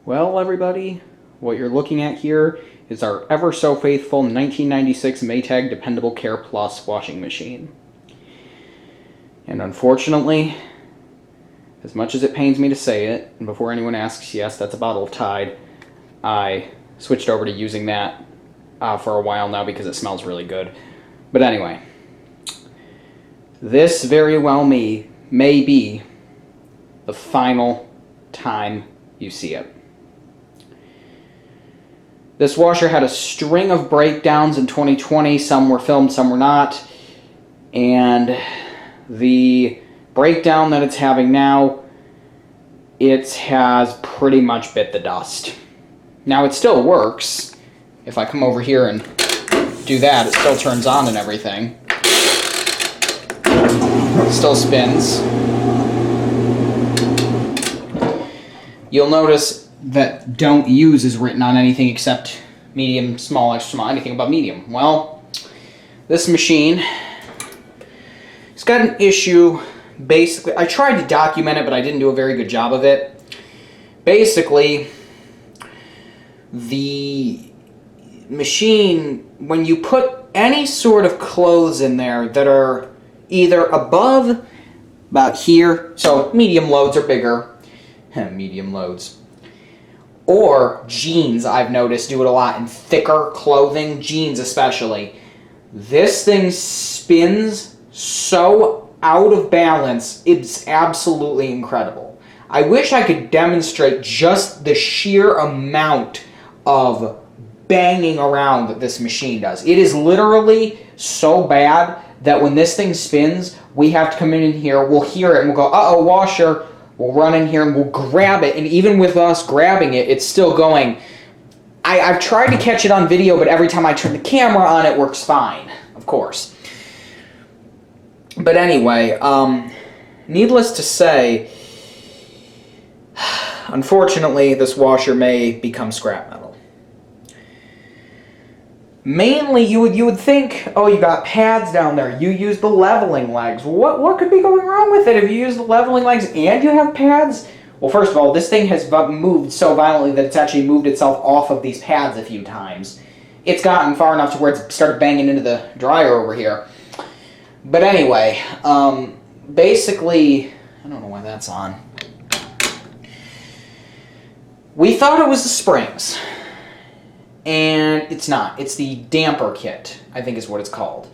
Well, everybody, what you're looking at here is our ever so faithful 1996 Maytag Dependable Care Plus washing machine. And unfortunately, as much as it pains me to say it, and before anyone asks, yes, that's a bottle of Tide, I switched over to using that for a while now because it smells really good. But anyway, this very well may be the final time you see it. This washer had a string of breakdowns in 2020. Some were filmed, some were not. And the breakdown that it's having now, it has pretty much bit the dust. Now it still works. If I come over here and do that, it still turns on and everything. It still spins. You'll notice that don't use is written on anything except medium, small, extra small, anything about medium. Well, this machine, it's got an issue. Basically, I tried to document it, but I didn't do a very good job of it. Basically, the machine, when you put any sort of clothes in there that are either above about here, so medium loads or bigger, medium loads, or jeans, I've noticed, do it a lot in thicker clothing, jeans especially. This thing spins so out of balance, it's absolutely incredible. I wish I could demonstrate just the sheer amount of banging around that this machine does. It is literally so bad that when this thing spins, we have to come in here, we'll hear it, and we'll go, uh-oh, washer. We'll run in here and we'll grab it, and even with us grabbing it, it's still going. I've tried to catch it on video, but every time I turn the camera on, it works fine, of course. But anyway, needless to say, unfortunately, this washer may become scrap metal. Mainly, you would think, oh, you got pads down there. You use the leveling legs. What could be going wrong with it if you use the leveling legs and you have pads? Well, first of all, this thing has moved so violently that it's actually moved itself off of these pads a few times. It's gotten far enough to where it's started banging into the dryer over here. But anyway, basically, I don't know why that's on. We thought it was the springs. And it's not. It's the damper kit, I think is what it's called.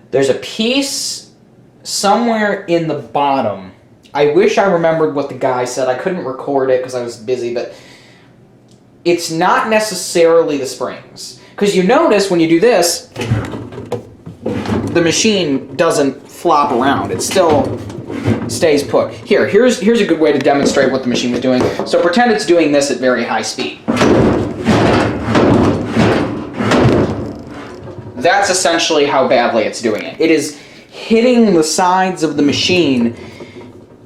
There's a piece somewhere in the bottom. I wish I remembered what the guy said. I couldn't record it because I was busy, but it's not necessarily the springs. Because you notice when you do this, the machine doesn't flop around. It still stays put. Here's a good way to demonstrate what the machine was doing. So pretend it's doing this at very high speed. That's essentially how badly it's doing it. It is hitting the sides of the machine,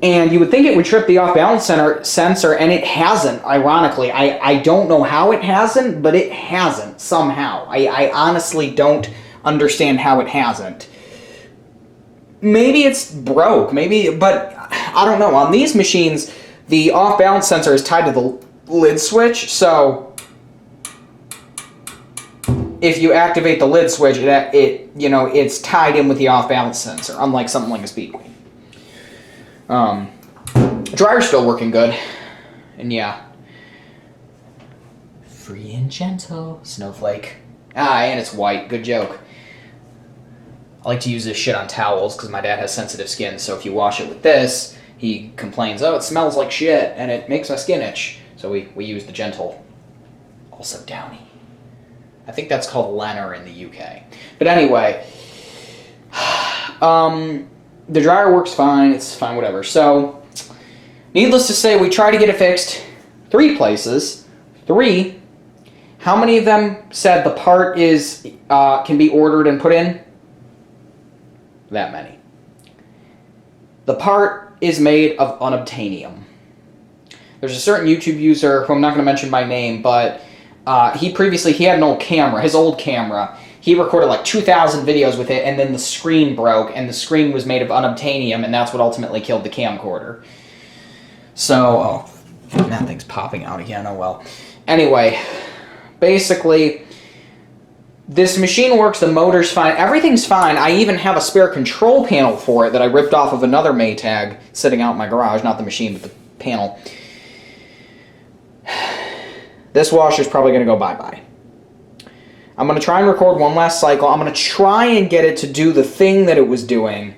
and you would think it would trip the off-balance sensor, and it hasn't, ironically. I don't know how it hasn't, but it hasn't, somehow. I honestly don't understand how it hasn't. Maybe it's broke, but I don't know. On these machines, the off-balance sensor is tied to the lid switch, so if you activate the lid switch, it's tied in with the off-balance sensor, unlike something like a Speed Queen. Dryer's still working good, and yeah. Free and gentle, snowflake. And it's white, good joke. I like to use this shit on towels because my dad has sensitive skin, so if you wash it with this, he complains, oh, it smells like shit, and it makes my skin itch. So we use the gentle, also downy. I think that's called Lenner in the UK. But anyway, the dryer works fine. It's fine, whatever. So, needless to say, we try to get it fixed 3 places. 3. How many of them said the part is can be ordered and put in? That many. The part is made of unobtainium. There's a certain YouTube user who I'm not going to mention by name, but he had an old camera, his old camera. He recorded like 2,000 videos with it, and then the screen broke, and the screen was made of unobtainium, and that's what ultimately killed the camcorder. So, That thing's popping out again, oh well. Anyway, basically, this machine works, the motor's fine, everything's fine. I even have a spare control panel for it that I ripped off of another Maytag sitting out in my garage, not the machine, but the panel. This washer's probably going to go bye-bye. I'm going to try and record one last cycle. I'm going to try and get it to do the thing that it was doing.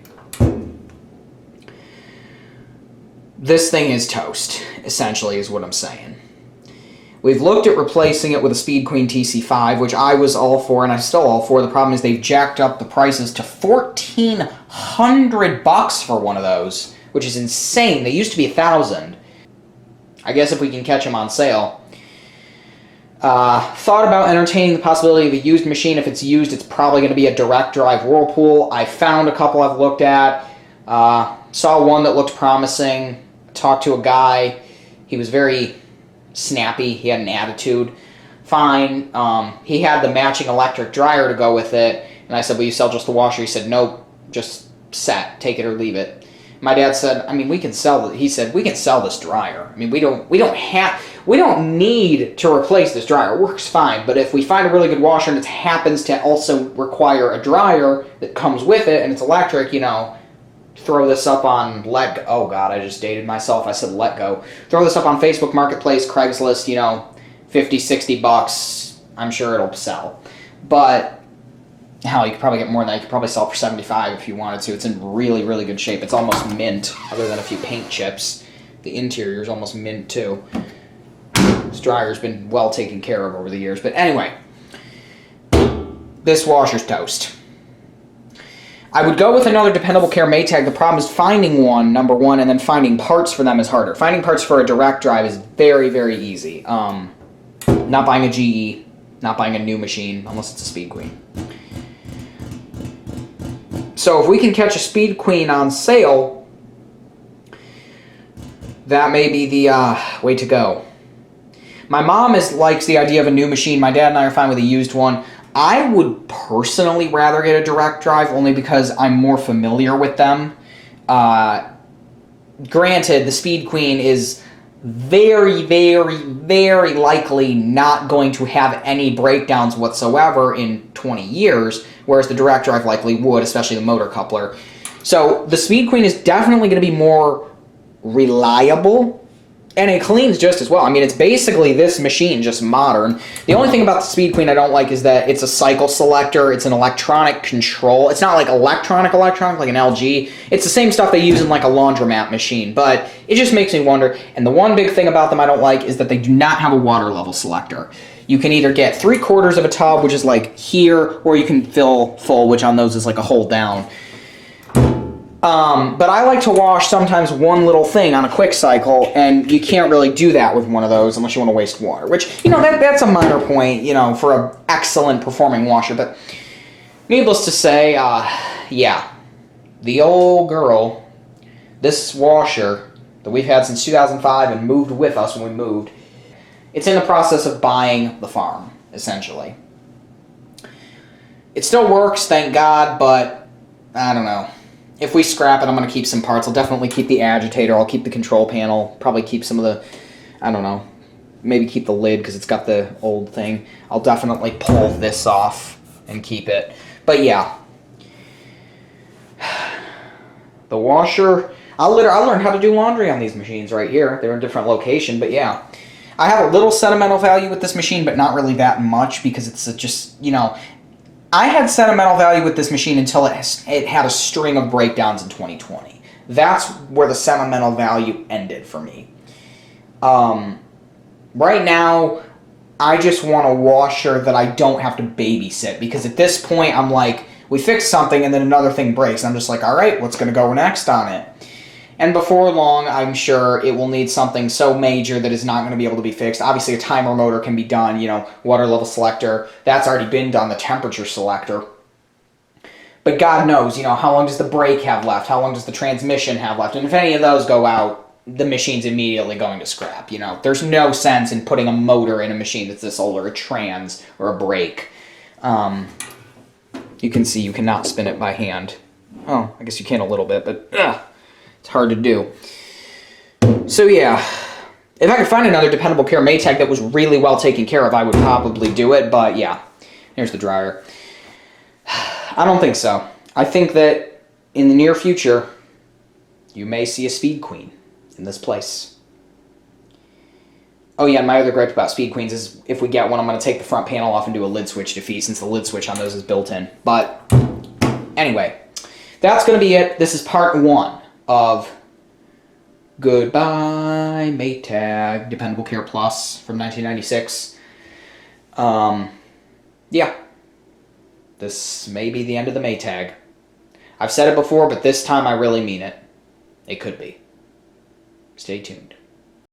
This thing is toast, essentially, is what I'm saying. We've looked at replacing it with a Speed Queen TC5, which I was all for, and I'm still all for. The problem is they've jacked up the prices to $1,400 for one of those, which is insane. They used to be $1,000. I guess if we can catch them on sale. Thought about entertaining the possibility of a used machine. If it's used, it's probably going to be a direct drive Whirlpool. I found a couple I've looked at. Saw one that looked promising. Talked to a guy. He was very snappy. He had an attitude. Fine. He had the matching electric dryer to go with it. And I said, will you sell just the washer? He said, nope, just set. Take it or leave it. My dad said, I mean, we can sell it. He said, we can sell this dryer. I mean, we don't need to replace this dryer. It works fine. But if we find a really good washer and it happens to also require a dryer that comes with it and it's electric, you know, throw this up on oh God, I just dated myself. I said let go. Throw this up on Facebook Marketplace, Craigslist, you know, 50, 60 bucks. I'm sure it'll sell. But hell, you could probably get more than that. You could probably sell it for 75 if you wanted to. It's in really, really good shape. It's almost mint, other than a few paint chips. The interior is almost mint too. This dryer's been well taken care of over the years. But anyway, this washer's toast. I would go with another Dependable Care Maytag. The problem is finding one, number one, and then finding parts for them is harder. Finding parts for a direct drive is very, very easy. Not buying a GE, not buying a new machine, unless it's a Speed Queen. So if we can catch a Speed Queen on sale, that may be the way to go. My mom likes the idea of a new machine. My dad and I are fine with a used one. I would personally rather get a direct drive only because I'm more familiar with them. Granted, the Speed Queen is very, very, very likely not going to have any breakdowns whatsoever in 20 years, whereas the direct drive likely would, especially the motor coupler. So the Speed Queen is definitely going to be more reliable, and it cleans just as well. I mean, it's basically this machine, just modern. The only thing about the Speed Queen I don't like is that it's a cycle selector. It's an electronic control. It's not like electronic like an LG. It's the same stuff they use in like a laundromat machine, but it just makes me wonder. And the one big thing about them I don't like is that they do not have a water level selector. You can either get 3/4 of a tub, which is like here, or you can fill full, which on those is like a hold down. But I like to wash sometimes one little thing on a quick cycle, and you can't really do that with one of those unless you want to waste water, which, you know, that's a minor point, you know, for an excellent performing washer. But needless to say, yeah, the old girl, this washer that we've had since 2005 and moved with us when we moved, it's in the process of buying the farm, essentially. It still works, thank God, but I don't know. If we scrap it, I'm going to keep some parts. I'll definitely keep the agitator. I'll keep the control panel. Probably keep some of the, I don't know, maybe keep the lid because it's got the old thing. I'll definitely pull this off and keep it. But yeah. The washer, I learned how to do laundry on these machines right here. They're in a different location, but yeah. I have a little sentimental value with this machine, but not really that much because it's just, you know, I had sentimental value with this machine until it had a string of breakdowns in 2020. That's where the sentimental value ended for me. Right now, I just want a washer that I don't have to babysit, because at this point, I'm like, we fix something and then another thing breaks. I'm just like, all right, what's going to go next on it? And before long, I'm sure it will need something so major that is not going to be able to be fixed. Obviously, a timer motor can be done, you know, water level selector. That's already been done, the temperature selector. But God knows, you know, how long does the brake have left? How long does the transmission have left? And if any of those go out, the machine's immediately going to scrap, you know. There's no sense in putting a motor in a machine that's this old, or a trans, or a brake. You can see you cannot spin it by hand. Oh, I guess you can a little bit, but it's hard to do. So yeah, If I could find another Dependable Care Maytag that was really well taken care of, I would probably do it, but yeah. Here's the dryer. I don't think so. I think that in the near future, you may see a Speed Queen in this place. Oh yeah, and my other gripe about Speed Queens is if we get one, I'm going to take the front panel off and do a lid switch defeat since the lid switch on those is built in. But anyway, that's going to be it. This is part 1 of Goodbye Maytag Dependable Care Plus from 1996. Yeah. This may be the end of the Maytag. I've said it before, but this time I really mean it. It could be. Stay tuned.